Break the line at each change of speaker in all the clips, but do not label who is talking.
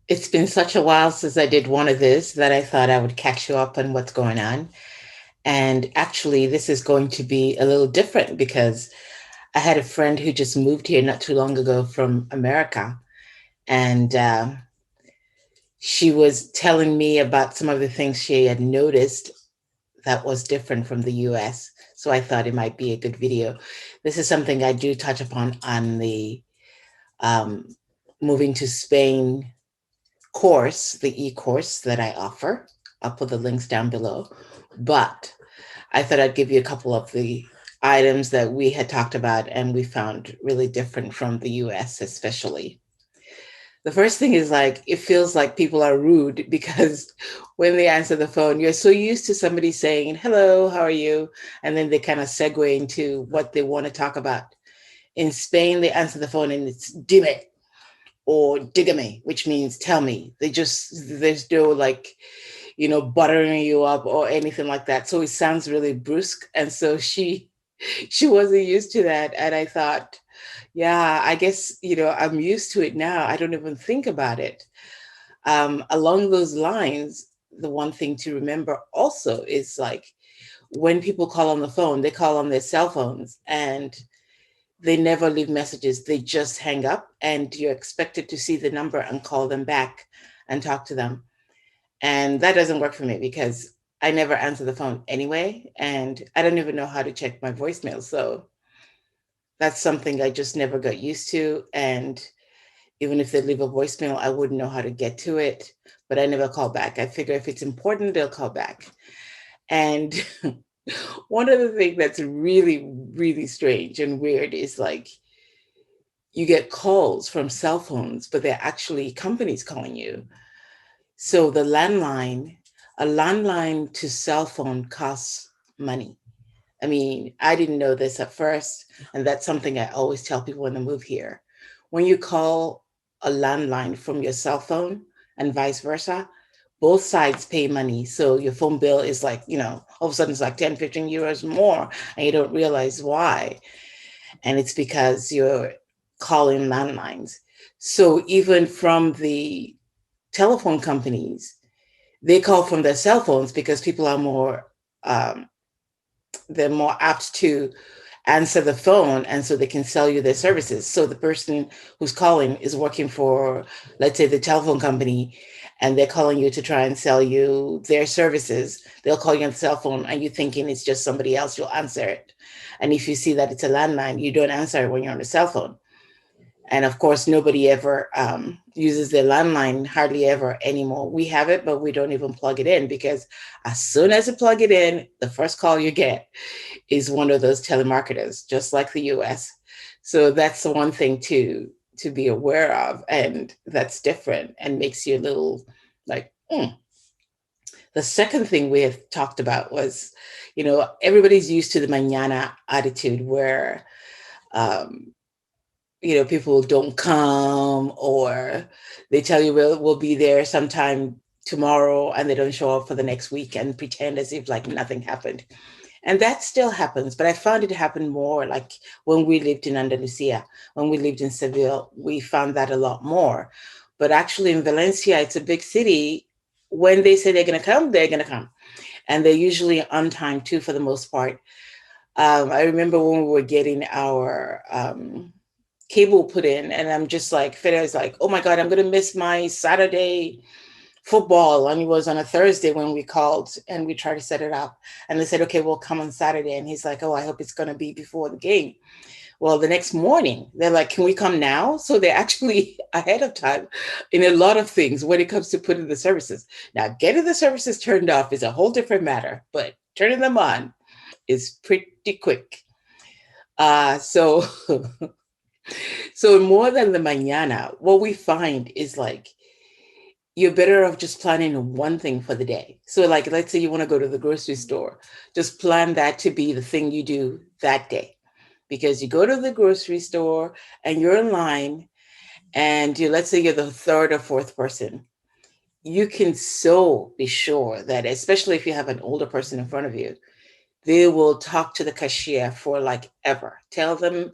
It's been such a while since I did one of this that I thought I would catch you up on what's going on. And actually, this is going to be a little different because I had a friend who just moved here not too long ago from America. And she was telling me about some of the things she had noticed that was different from the US. So I thought it might be a good video. This is something I do touch upon on the um, moving to Spain course, the e-course that I offer. I'll put the links down below. But I thought I'd give you a couple of the items that we had talked about and we found really different from the US, especially. The first thing is like, it feels like people are rude because when they answer the phone, you're so used to somebody saying, hello, how are you? And then they kind of segue into what they want to talk about. In Spain, they answer the phone and it's dime or dígame, which means tell me. There's no like, buttering you up or anything like that. So it sounds really brusque. And so she wasn't used to that. And I thought, yeah, I guess, I'm used to it now. I don't even think about it. Along those lines, the one thing to remember also is like when people call on the phone, they call on their cell phones and they never leave messages. They just hang up and you're expected to see the number and call them back and talk to them. And that doesn't work for me because I never answer the phone anyway. And I don't even know how to check my voicemail. So that's something I just never got used to. And even if they leave a voicemail, I wouldn't know how to get to it. But I never call back. I figure if it's important, they'll call back. And one of the things that's really, really strange and weird is like you get calls from cell phones, but they're actually companies calling you. So a landline to cell phone costs money. I mean, I didn't know this at first, and that's something I always tell people when they move here. When you call a landline from your cell phone and vice versa, both sides pay money. So your phone bill is like, all of a sudden it's like 10, 15 euros more, and you don't realize why. And it's because you're calling landlines. So even from the telephone companies, they call from their cell phones because people are um, they're more apt to answer the phone and so they can sell you their services. So the person who's calling is working for, let's say, the telephone company, and they're calling you to try and sell you their services. They'll call you on the cell phone and you're thinking it's just somebody else, you'll answer it. And if you see that it's a landline, you don't answer it when you're on a cell phone. And of course, nobody ever uses their landline, hardly ever anymore. We have it, but we don't even plug it in because as soon as you plug it in, the first call you get is one of those telemarketers, just like the US. So that's the one thing to be aware of, and that's different and makes you a little like, hmm. The second thing we have talked about was, everybody's used to the mañana attitude where um, people don't come or they tell you we'll be there sometime tomorrow and they don't show up for the next week and pretend as if like nothing happened. And that still happens, but I found it happen more like when we lived in Andalusia, when we lived in Seville, we found that a lot more. But actually in Valencia, it's a big city. When they say they're going to come, they're going to come. And they're usually on time too, for the most part. I remember when we were getting our cable put in, and I'm just like, Fede's like, oh my God, I'm going to miss my Saturday football. And it was on a Thursday when we called and we tried to set it up. And they said, okay, we'll come on Saturday. And he's like, oh, I hope it's going to be before the game. Well, the next morning, they're like, can we come now? So they're actually ahead of time in a lot of things when it comes to putting the services. Now, getting the services turned off is a whole different matter, but turning them on is pretty quick. So so more than the mañana, what we find is like you're better off just planning one thing for the day. So like let's say you want to go to the grocery store, just plan that to be the thing you do that day. Because you go to the grocery store and you're in line and let's say you're the third or fourth person. You can so be sure that especially if you have an older person in front of you, they will talk to the cashier for like ever. Tell them,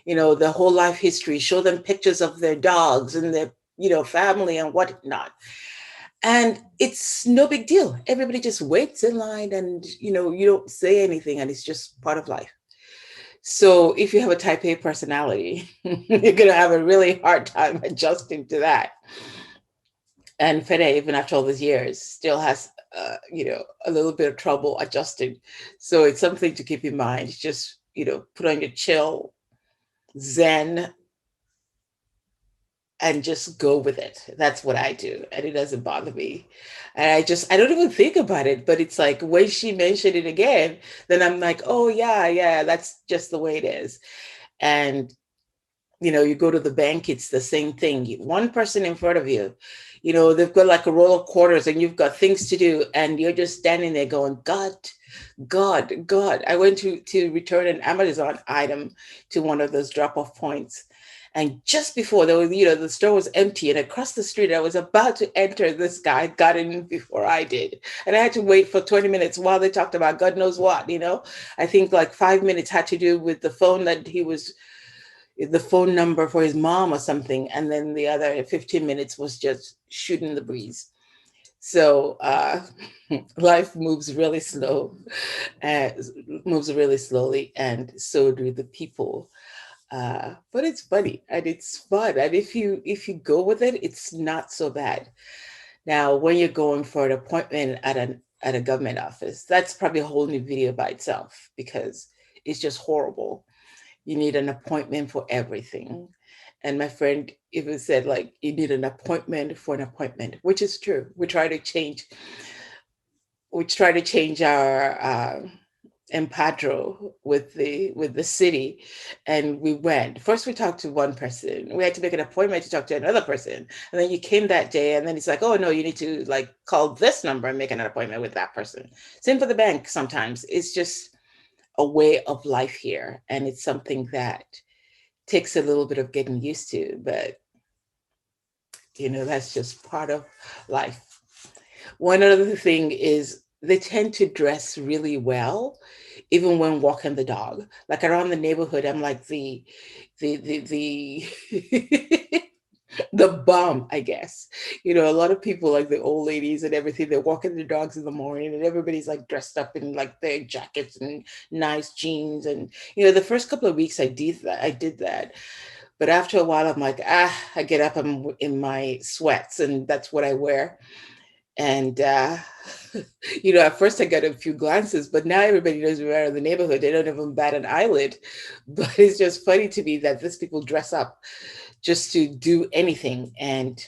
their whole life history, show them pictures of their dogs and their family and whatnot. And it's no big deal. Everybody just waits in line and, you don't say anything and it's just part of life. So if you have a type A personality, you're going to have a really hard time adjusting to that. And Fede, even after all these years, still has, a little bit of trouble adjusting. So it's something to keep in mind. Just, put on your chill, zen, and just go with it. That's what I do. And it doesn't bother me. And I don't even think about it. But it's like when she mentioned it again, then I'm like, oh, yeah, yeah, that's just the way it is. And you go to the bank, it's the same thing. One person in front of you, they've got like a roll of quarters and you've got things to do and you're just standing there going, God, God, God. I went to return an Amazon item to one of those drop-off points. And just before there was, the store was empty, and across the street, I was about to enter. This guy got in before I did. And I had to wait for 20 minutes while they talked about God knows what, I think like 5 minutes had to do with the phone that he was the phone number for his mom or something. And then the other 15 minutes was just shooting the breeze. So life moves really slow, uh, moves really slowly, and so do the people. But it's funny and it's fun. And if you go with it, it's not so bad. Now, when you're going for an appointment at a government office, that's probably a whole new video by itself because it's just horrible. You need an appointment for everything. And my friend even said, like, you need an appointment for an appointment, which is true. We try to change our empadro with the city, and we went. First, we talked to one person. We had to make an appointment to talk to another person, and then you came that day, and then it's like, oh no, you need to like call this number and make an appointment with that person. Same for the bank. Sometimes it's just a way of life here, and it's something that takes a little bit of getting used to, but that's just part of life. One other thing is they tend to dress really well, even when walking the dog. Like around the neighborhood, I'm like the the bum, I guess. A lot of people, like the old ladies and everything, they're walking their dogs in the morning and everybody's like dressed up in like their jackets and nice jeans. And the first couple of weeks I did that. But after a while, I'm like, I get up, I'm in my sweats, and that's what I wear. And at first I got a few glances, but now everybody knows me around the neighborhood. They don't even bat an eyelid. But it's just funny to me that these people dress up just to do anything. And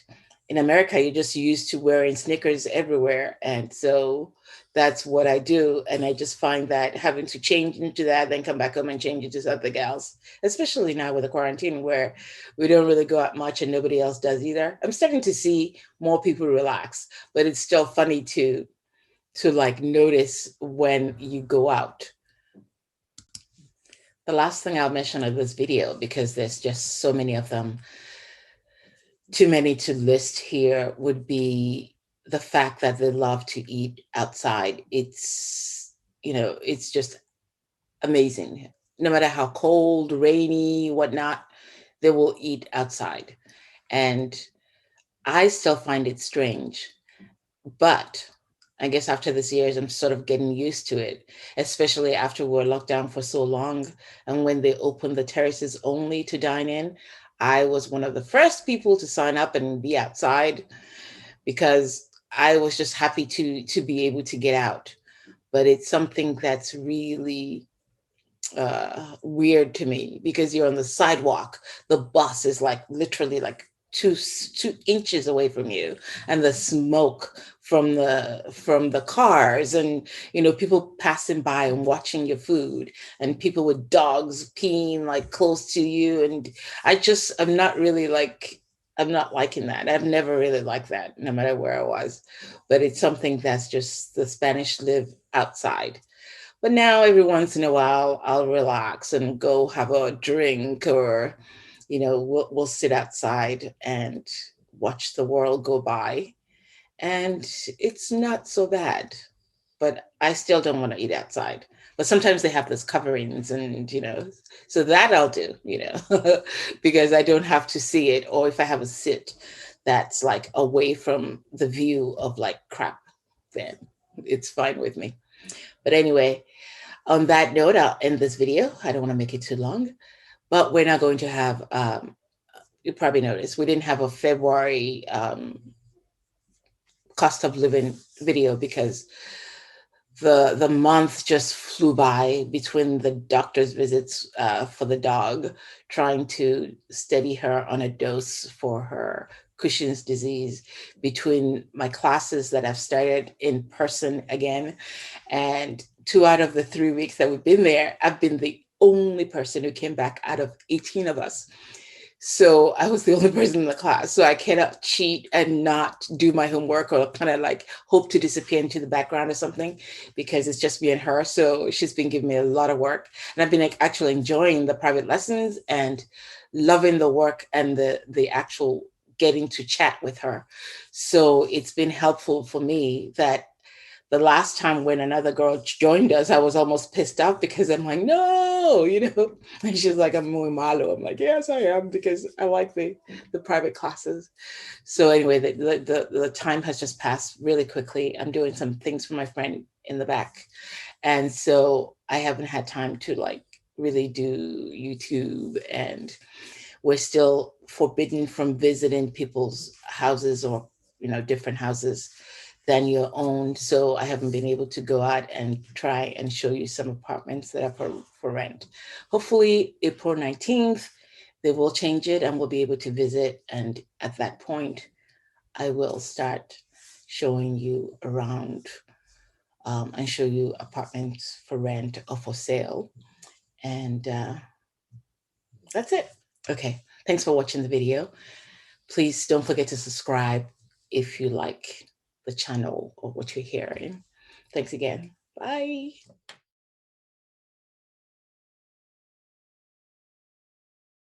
in America, you're just used to wearing sneakers everywhere. And so that's what I do. And I just find that having to change into that, then come back home and change into something else, especially now with the quarantine where we don't really go out much and nobody else does either. I'm starting to see more people relax, but it's still funny to like notice when you go out. The last thing I'll mention of this video, because there's just so many of them, too many to list here, would be the fact that they love to eat outside. It's just amazing. No matter how cold, rainy, whatnot, they will eat outside. And I still find it strange. But I guess after this years, I'm sort of getting used to it, especially after we were locked down for so long. And when they opened the terraces only to dine in, I was one of the first people to sign up and be outside because I was just happy to be able to get out. But it's something that's really weird to me because you're on the sidewalk. The bus is like literally like 2 inches away from you, and the smoke from the cars, and people passing by and watching your food, and people with dogs peeing like close to you. And I'm not really like, I'm not liking that. I've never really liked that, no matter where I was. But it's something that's just the Spanish live outside. But now every once in a while, I'll relax and go have a drink, or, we'll sit outside and watch the world go by. And it's not so bad, but I still don't want to eat outside. But sometimes they have those coverings, and, so that I'll do, because I don't have to see it. Or if I have a sit, that's like away from the view of like crap, then it's fine with me. But anyway, on that note, I'll end this video. I don't want to make it too long, but we're not going to have, you probably noticed, we didn't have a February cost of living video because the month just flew by between the doctor's visits for the dog, trying to steady her on a dose for her Cushing's disease, between my classes that I've started in person again. And 2 out of the 3 weeks that we've been there, I've been the only person who came back out of 18 of us. So I was the only person in the class. So I cannot cheat and not do my homework or kind of like hope to disappear into the background or something, because it's just me and her. So she's been giving me a lot of work. And I've been like actually enjoying the private lessons and loving the work and the actual getting to chat with her. So it's been helpful for me that the last time when another girl joined us, I was almost pissed off because I'm like, no, and she's like, I'm muy malo. I'm like, yes, I am, because I like the private classes. So anyway, the time has just passed really quickly. I'm doing some things for my friend in the back. And so I haven't had time to like really do YouTube, and we're still forbidden from visiting people's houses or, different houses than your own. So I haven't been able to go out and try and show you some apartments that are for rent. Hopefully April 19th, they will change it and we'll be able to visit. And at that point, I will start showing you around and show you apartments for rent or for sale. And that's it. Okay. Thanks for watching the video. Please don't forget to subscribe if you like the channel or what you're hearing. Thanks again. Bye.